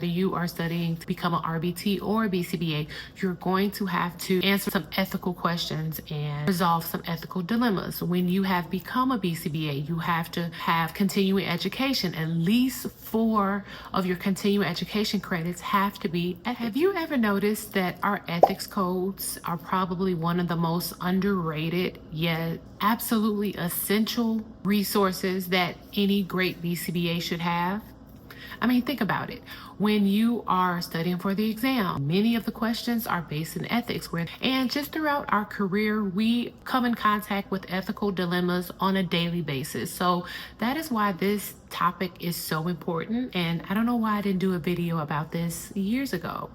whether you are studying to become an RBT or a BCBA, you're going to have to answer some ethical questions and resolve some ethical dilemmas. When you have become a BCBA, you have to have continuing education. At least 4 of your continuing education credits have to be ethics. Have you ever noticed that our ethics codes are probably one of the most underrated yet absolutely essential resources that any great BCBA should have? I mean, think about it. When you are studying for the exam, many of the questions are based in ethics. And just throughout our career, we come in contact with ethical dilemmas on a daily basis. So that is why this topic is so important. And I don't know why I didn't do a video about this years ago.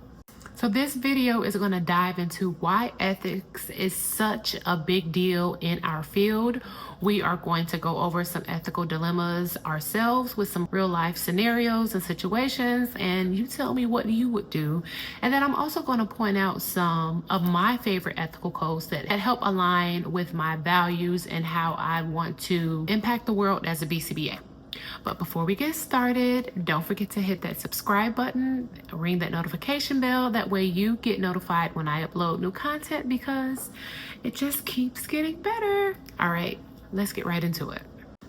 So this video is going to dive into why ethics is such a big deal in our field. We are going to go over some ethical dilemmas ourselves with some real life scenarios and situations, and you tell me what you would do. And then I'm also going to point out some of my favorite ethical codes that help align with my values and how I want to impact the world as a BCBA. But before we get started, don't forget to hit that subscribe button, ring that notification bell. That way you get notified when I upload new content, because it just keeps getting better. All right, let's get right into it.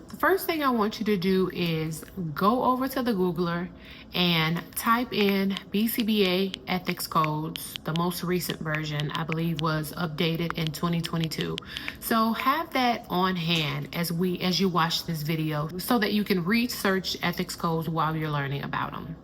The first thing I want you to do is go over to the Googler and type in BCBA ethics codes. The most recent version, I believe, was updated in 2022. So have that on hand as you watch this video, so that you can research ethics codes while you're learning about them.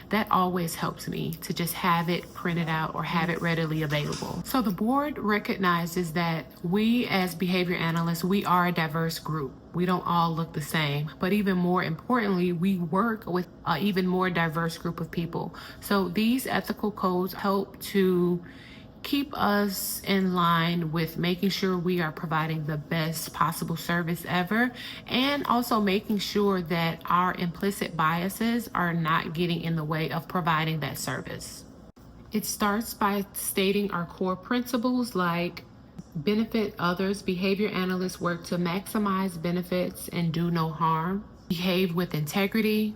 That always helps me to just have it printed out or have it readily available. So the board recognizes that we as behavior analysts, we are a diverse group. We don't all look the same, but even more importantly, we work with an even more diverse group of people. So these ethical codes help to keep us in line with making sure we are providing the best possible service ever, and also making sure that our implicit biases are not getting in the way of providing that service. It starts by stating our core principles like benefit others. Behavior analysts work to maximize benefits and do no harm. Behave with integrity.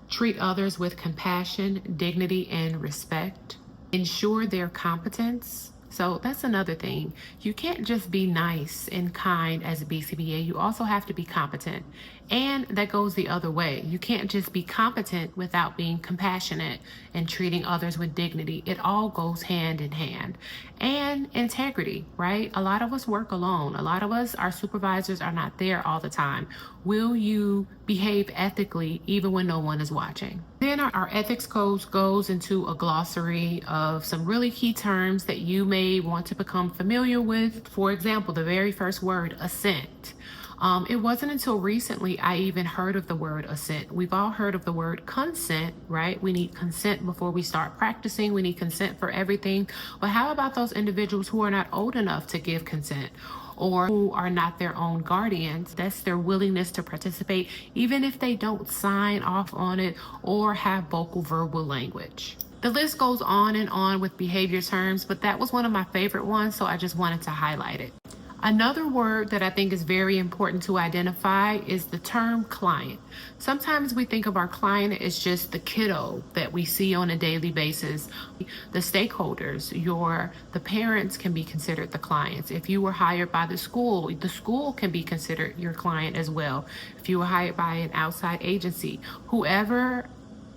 Treat others with compassion, dignity, and respect. Ensure their competence. So that's another thing. You can't just be nice and kind as a BCBA. You also have to be competent. And that goes the other way. You can't just be competent without being compassionate and treating others with dignity. It all goes hand in hand. And integrity, right? A lot of us work alone. A lot of us, our supervisors are not there all the time. Will you behave ethically even when no one is watching? Then our ethics codes goes into a glossary of some really key terms that you may want to become familiar with. For example, the very first word, assent. It wasn't until recently I even heard of the word assent. We've all heard of the word consent, right? We need consent before we start practicing. We need consent for everything. But how about those individuals who are not old enough to give consent, or who are not their own guardians? That's their willingness to participate, even if they don't sign off on it or have vocal verbal language. The list goes on and on with behavior terms, but that was one of my favorite ones, so I just wanted to highlight it. Another word that I think is very important to identify is the term client. Sometimes we think of our client as just the kiddo that we see on a daily basis. The stakeholders, the parents can be considered the clients. If you were hired by the school can be considered your client as well. If you were hired by an outside agency, whoever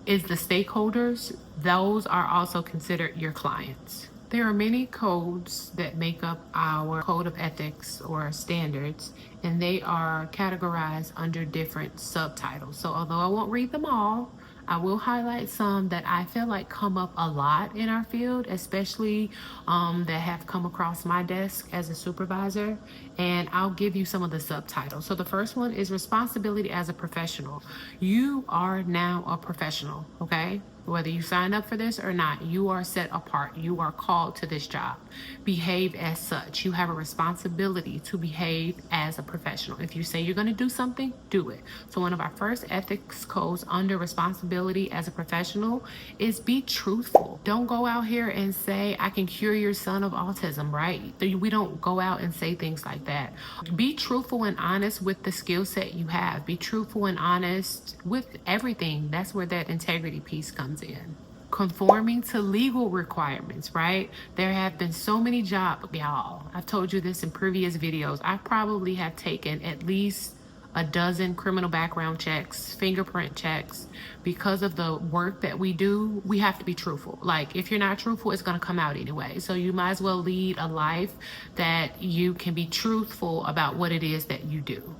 is the stakeholders, those are also considered your clients. There are many codes that make up our code of ethics or standards, and they are categorized under different subtitles. So although I won't read them all, I will highlight some that I feel like come up a lot in our field, especially that have come across my desk as a supervisor, and I'll give you some of the subtitles. So the first one is responsibility as a professional. You are now a professional, okay? Whether you sign up for this or not, you are set apart. You are called to this job. Behave as such. You have a responsibility to behave as a professional. If you say you're going to do something, do it. So one of our first ethics codes under responsibility as a professional is be truthful. Don't go out here and say, I can cure your son of autism, right? We don't go out and say things like that. Be truthful and honest with the skill set you have. Be truthful and honest with everything. That's where that integrity piece comes in. conforming to legal requirements, right? There have been so many jobs, y'all. I've told you this in previous videos. I probably have taken at least a dozen criminal background checks, fingerprint checks. Because of the work that we do, we have to be truthful. Like, if you're not truthful, it's going to come out anyway. So you might as well lead a life that you can be truthful about what it is that you do.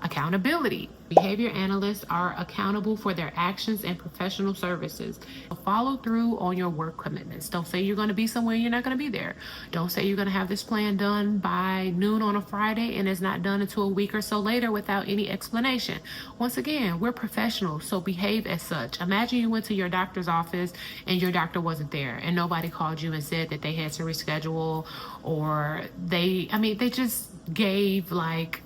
Accountability. Behavior analysts are accountable for their actions and professional services. Follow through on your work commitments. Don't say you're going to be somewhere you're not going to be there. Don't say you're going to have this plan done by noon on a Friday and it's not done until a week or so later without any explanation. Once again, we're professionals, so behave as such. Imagine you went to your doctor's office and your doctor wasn't there and nobody called you and said that they had to reschedule, or they just gave like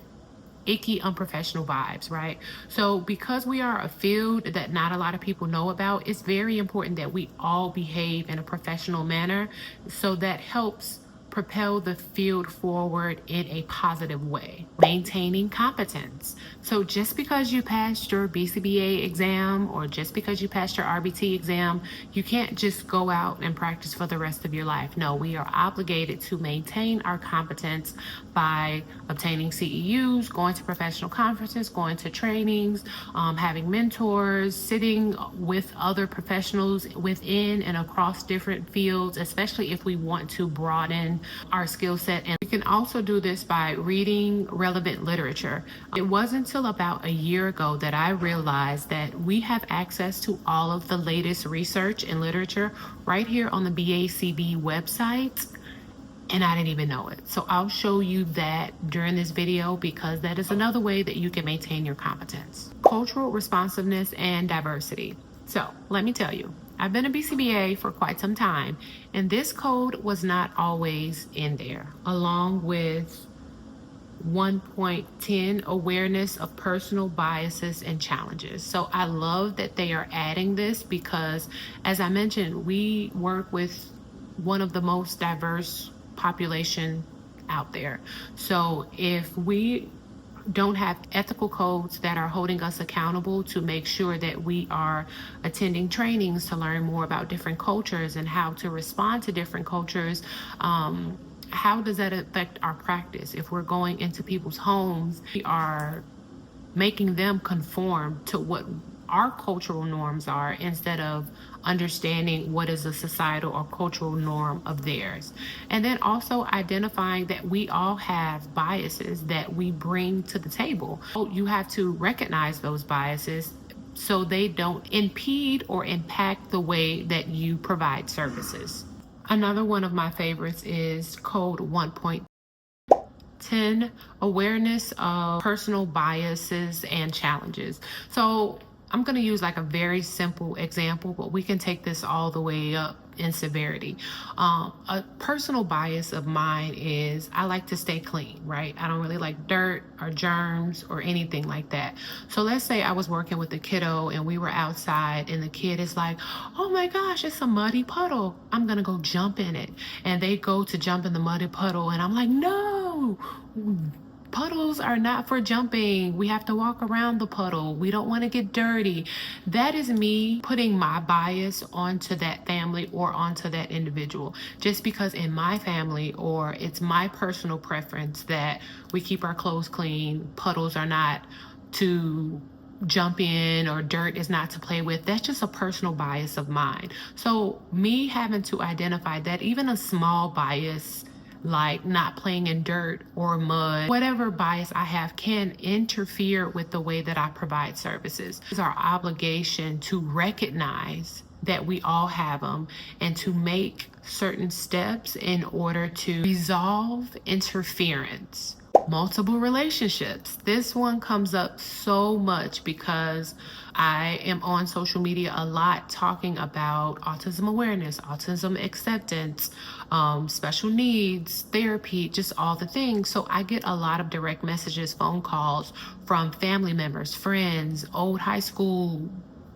icky, unprofessional vibes, right? So because we are a field that not a lot of people know about, it's very important that we all behave in a professional manner. So that helps propel the field forward in a positive way. Maintaining competence. So just because you passed your BCBA exam or just because you passed your RBT exam, you can't just go out and practice for the rest of your life. No, we are obligated to maintain our competence by obtaining CEUs, going to professional conferences, going to trainings, having mentors, sitting with other professionals within and across different fields, especially if we want to broaden our skill set. And we can also do this by reading relevant literature. It wasn't until about a year ago that I realized that we have access to all of the latest research and literature right here on the BACB website. And I didn't even know it. So I'll show you that during this video because that is another way that you can maintain your competence. Cultural responsiveness and diversity. So let me tell you, I've been a BCBA for quite some time, and this code was not always in there, along with 1.10 awareness of personal biases and challenges. So I love that they are adding this because, as I mentioned, we work with one of the most diverse population out there. So if we don't have ethical codes that are holding us accountable to make sure that we are attending trainings to learn more about different cultures and how to respond to different cultures, how does that affect our practice? If we're going into people's homes, we are making them conform to what our cultural norms are instead of understanding what is a societal or cultural norm of theirs. And then also identifying that we all have biases that we bring to the table. You have to recognize those biases so they don't impede or impact the way that you provide services. Another one of my favorites is code 1.10, awareness of personal biases and challenges. So I'm going to use like a very simple example, but we can take this all the way up in severity. A personal bias of mine is I like to stay clean, right? I don't really like dirt or germs or anything like that. So let's say I was working with a kiddo and we were outside and the kid is like, oh my gosh, it's a muddy puddle. I'm going to go jump in it. And they go to jump in the muddy puddle and I'm like, no, puddles are not for jumping. We have to walk around the puddle. We don't want to get dirty. That is me putting my bias onto that family or onto that individual. Just because in my family or it's my personal preference that we keep our clothes clean, puddles are not to jump in or dirt is not to play with. That's just a personal bias of mine. So me having to identify that even a small bias like not playing in dirt or mud, whatever bias I have can interfere with the way that I provide services. It's our obligation to recognize that we all have them and to make certain steps in order to resolve interference. Multiple relationships. This one comes up so much because I am on social media a lot talking about autism awareness, autism acceptance, special needs, therapy, just all the things. So I get a lot of direct messages, phone calls from family members, friends, old high school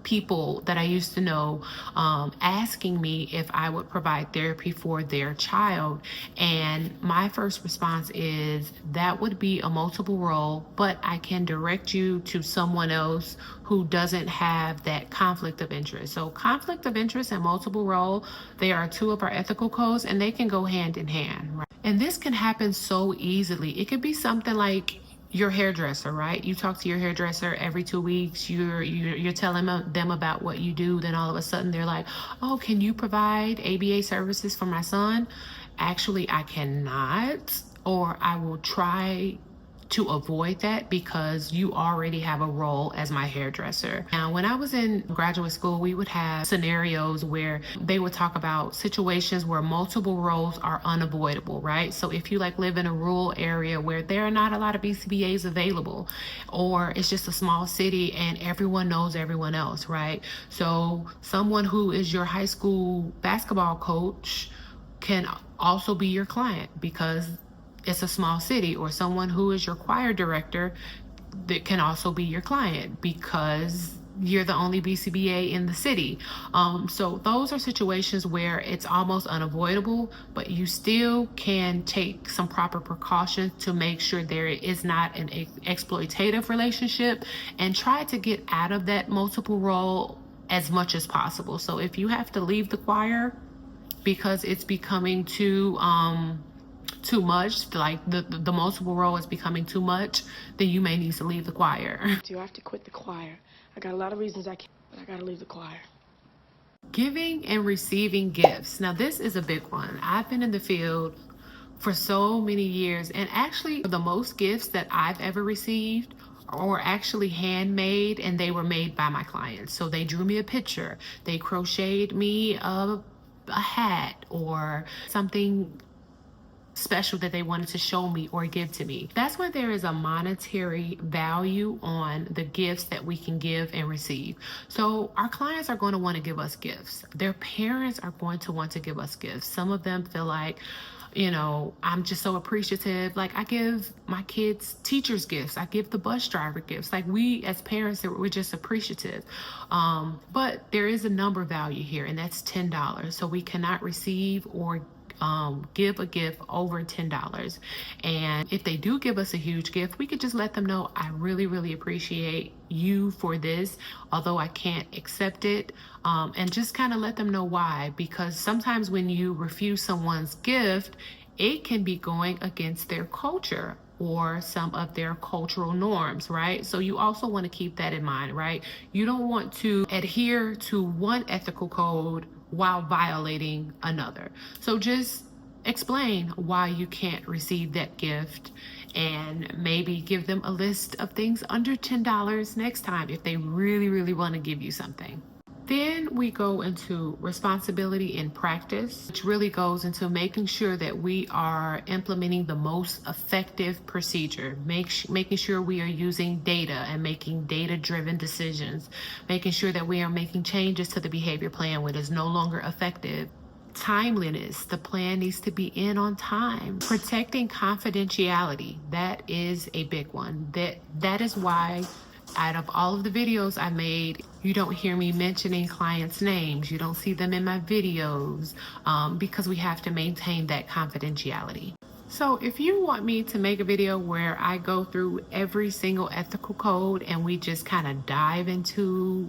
people that I used to know asking me if I would provide therapy for their child. And my first response is that would be a multiple role, but I can direct you to someone else who doesn't have that conflict of interest. So conflict of interest and multiple role, they are two of our ethical codes, and they can go hand in hand, right? And this can happen so easily. It could be something like your hairdresser, right? You talk to your hairdresser every 2 weeks. You're telling them about what you do. Then all of a sudden they're like, "Oh, can you provide ABA services for my son?" Actually, I cannot, or I will try to avoid that because you already have a role as my hairdresser. Now, when I was in graduate school, we would have scenarios where they would talk about situations where multiple roles are unavoidable, right? So if you like live in a rural area where there are not a lot of BCBAs available, or it's just a small city and everyone knows everyone else, right? So someone who is your high school basketball coach can also be your client because it's a small city, or someone who is your choir director that can also be your client because you're the only BCBA in the city. So those are situations where it's almost unavoidable, but you still can take some proper precautions to make sure there is not an exploitative relationship, and try to get out of that multiple role as much as possible. So if you have to leave the choir because it's becoming too much, like the multiple role is becoming too much, then you may need to leave the choir. Do I have to quit the choir? I got a lot of reasons I can't, but I gotta leave the choir. Giving and receiving gifts. Now, this is a big one. I've been in the field for so many years, and actually the most gifts that I've ever received are actually handmade, and they were made by my clients. So they drew me a picture, they crocheted me a hat or something special that they wanted to show me or give to me. That's when there is a monetary value on the gifts that we can give and receive. So our clients are going to want to give us gifts. Their parents are going to want to give us gifts. Some of them feel like, I'm just so appreciative. Like, I give my kids teachers gifts. I give the bus driver gifts. Like, we as parents, we're just appreciative. But there is a number value here, and that's $10. So we cannot receive or give a gift over $10. And if they do give us a huge gift, we could just let them know, I really, really appreciate you for this, although I can't accept it. And just kind of let them know why, because sometimes when you refuse someone's gift, it can be going against their culture or some of their cultural norms, right? So you also want to keep that in mind, right? You don't want to adhere to one ethical code while violating another. So just explain why you can't receive that gift, and maybe give them a list of things under $10 next time if they really, really want to give you something. Then we go into responsibility in practice, which really goes into making sure that we are implementing the most effective procedure, making sure we are using data and making data-driven decisions, making sure that we are making changes to the behavior plan when it's no longer effective. Timeliness, the plan needs to be in on time. Protecting confidentiality, that is a big one. That is why out of all of the videos I made, you don't hear me mentioning clients' names. You don't see them in my videos because we have to maintain that confidentiality. So if you want me to make a video where I go through every single ethical code and we just kind of dive into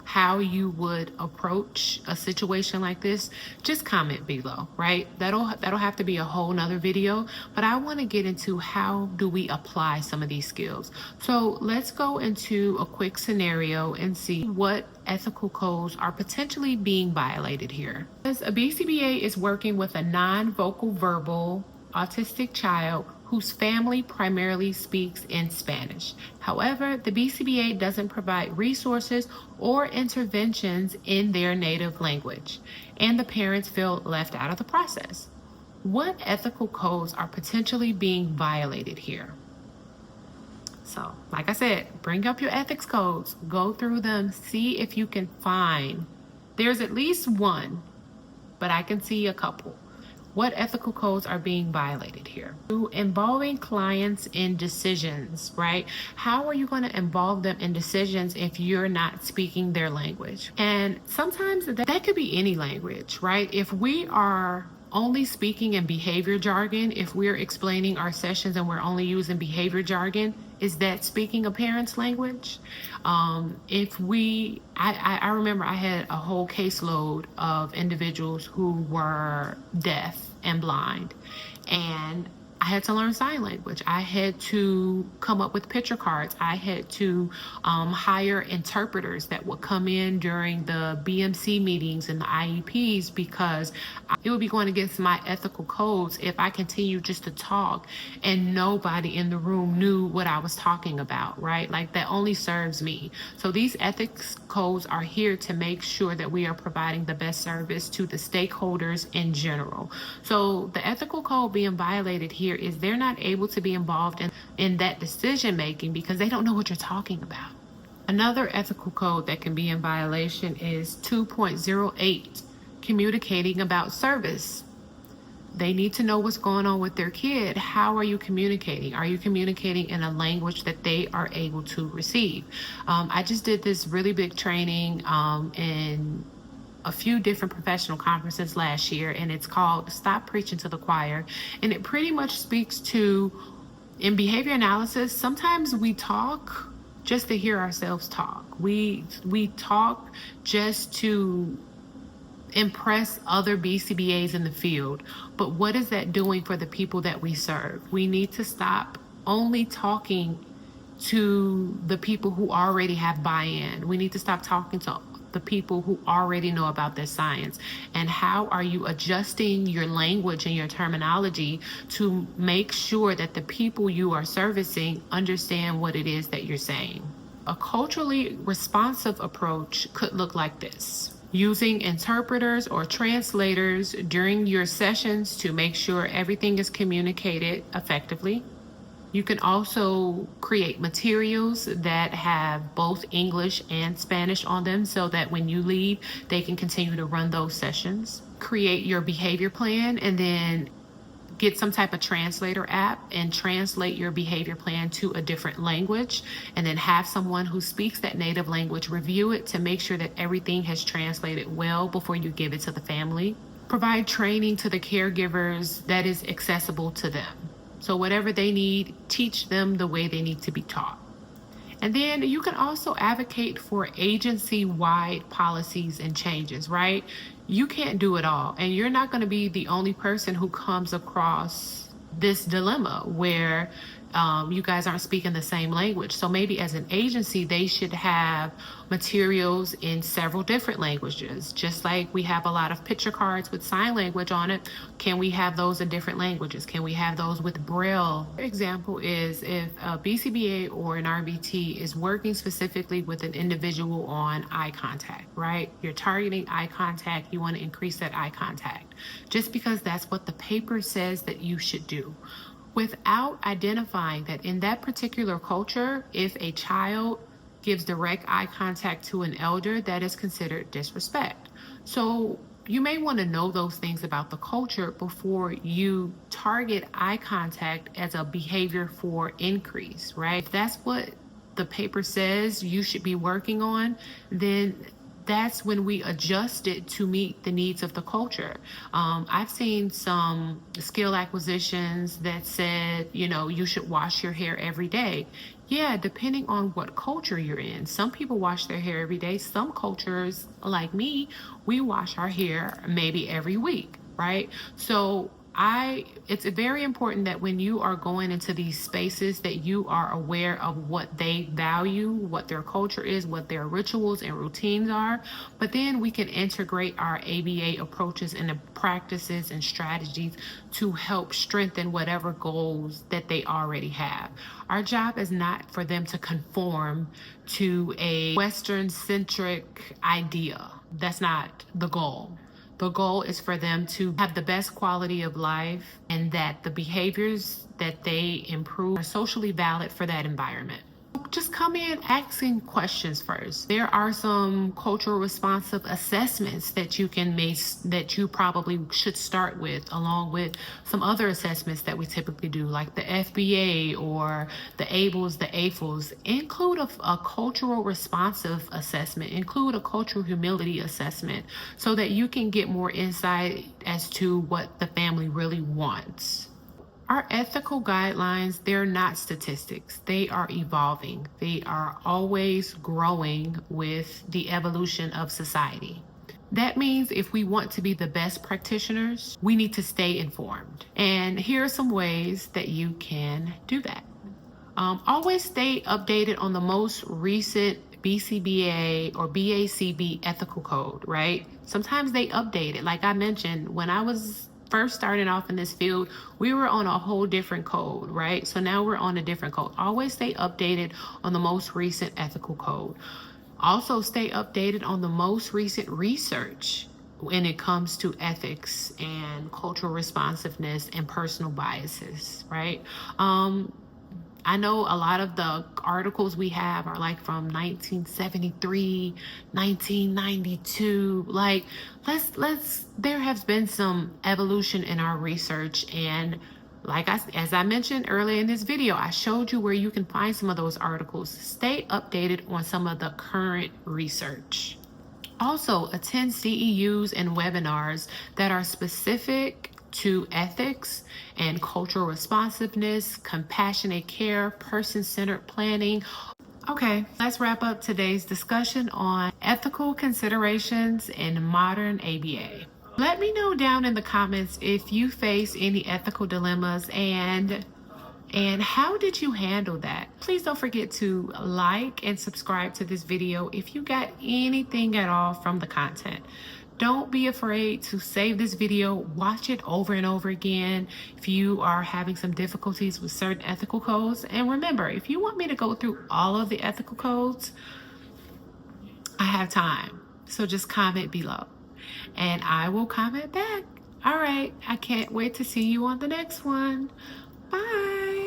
how you would approach a situation like this, just comment below, right? That'll have to be a whole nother video, but I want to get into how do we apply some of these skills. So let's go into a quick scenario and see what ethical codes are potentially being violated here. As a BCBA is working with a non-vocal verbal autistic child whose family primarily speaks in Spanish. However, the BCBA doesn't provide resources or interventions in their native language, and the parents feel left out of the process. What ethical codes are potentially being violated here? So, like I said, bring up your ethics codes, go through them, see if you can find, there's at least one, but I can see a couple. What ethical codes are being violated here? Involving clients in decisions, right? How are you going to involve them in decisions if you're not speaking their language? And sometimes that could be any language, right? If we are only speaking in behavior jargon, if we're explaining our sessions and we're only using behavior jargon, is that speaking a parent's language? I remember I had a whole caseload of individuals who were deaf and blind, and I had to learn sign language. I had to come up with picture cards. I had to hire interpreters that would come in during the BMC meetings and the IEPs, because it would be going against my ethical codes if I continued just to talk and nobody in the room knew what I was talking about, right? Like, that only serves me. So these ethics codes are here to make sure that we are providing the best service to the stakeholders in general. So the ethical code being violated here is they're not able to be involved in that decision making because they don't know what you're talking about. Another ethical code that can be in violation is 2.08, communicating about service. They need to know what's going on with their kid. How are you communicating? Are you communicating in a language that they are able to receive? I just did this really big training in a few different professional conferences last year, and it's called Stop Preaching to the Choir. And it pretty much speaks to, in behavior analysis, sometimes we talk just to hear ourselves talk. We talk just to impress other BCBAs in the field. But what is that doing for the people that we serve? We need to stop only talking to the people who already have buy-in. We need to stop talking to the people who already know about this science. And how are you adjusting your language and your terminology to make sure that the people you are servicing understand what it is that you're saying? A culturally responsive approach could look like this: using interpreters or translators during your sessions to make sure everything is communicated effectively. You can also create materials that have both English and Spanish on them so that when you leave, they can continue to run those sessions. Create your behavior plan and then get some type of translator app and translate your behavior plan to a different language, and then have someone who speaks that native language review it to make sure that everything has translated well before you give it to the family. Provide training to the caregivers that is accessible to them. So whatever they need, teach them the way they need to be taught. And then you can also advocate for agency-wide policies and changes, right? You can't do it all, and you're not going to be the only person who comes across this dilemma where you guys aren't speaking the same language. So maybe as an agency, they should have materials in several different languages. Just like we have a lot of picture cards with sign language on it, can we have those in different languages? Can we have those with Braille? Example is if a BCBA or an RBT is working specifically with an individual on eye contact, right? You're targeting eye contact, you want to increase that eye contact, just because that's what the paper says that you should do, without identifying that in that particular culture, if a child gives direct eye contact to an elder, that is considered disrespect. So you may want to know those things about the culture before you target eye contact as a behavior for increase, right? If that's what the paper says you should be working on, then that's when we adjust it to meet the needs of the culture. I've seen some skill acquisitions that said, you should wash your hair every day. Yeah, depending on what culture you're in. Some people wash their hair every day. Some cultures, like me, we wash our hair maybe every week, right? So it's very important that when you are going into these spaces that you are aware of what they value, what their culture is, what their rituals and routines are. But then we can integrate our ABA approaches and the practices and strategies to help strengthen whatever goals that they already have. Our job is not for them to conform to a Western-centric idea. That's not the goal. The goal is for them to have the best quality of life, and that the behaviors that they improve are socially valid for that environment. just come in asking questions first. There are some cultural responsive assessments that you can make that you probably should start with, along with some other assessments that we typically do, like the FBA or the ABLES, the AFLs. Include a cultural responsive assessment, include a cultural humility assessment, so that you can get more insight as to what the family really wants. Our ethical guidelines, they're not statistics. They are evolving. They are always growing with the evolution of society. That means if we want to be the best practitioners, we need to stay informed. And here are some ways that you can do that. Always stay updated on the most recent BCBA or BACB ethical code, right? Sometimes they update it. Like I mentioned, when I was first starting off in this field, we were on a whole different code, right? So now we're on a different code. Always stay updated on the most recent ethical code. Also stay updated on the most recent research when it comes to ethics and cultural responsiveness and personal biases, right? I know a lot of the articles we have are like from 1973, 1992. Like, there has been some evolution in our research. And as I mentioned earlier in this video, I showed you where you can find some of those articles. Stay updated on some of the current research. Also, attend CEUs and webinars that are specific to ethics and cultural responsiveness, compassionate care, person-centered planning. Okay, let's wrap up today's discussion on ethical considerations in modern ABA. Let me know down in the comments if you face any ethical dilemmas and how did you handle that? Please don't forget to like and subscribe to this video if you got anything at all from the content. Don't be afraid to save this video, watch it over and over again if you are having some difficulties with certain ethical codes. And remember, if you want me to go through all of the ethical codes, I have time. So just comment below and I will comment back. All right, I can't wait to see you on the next one. Bye.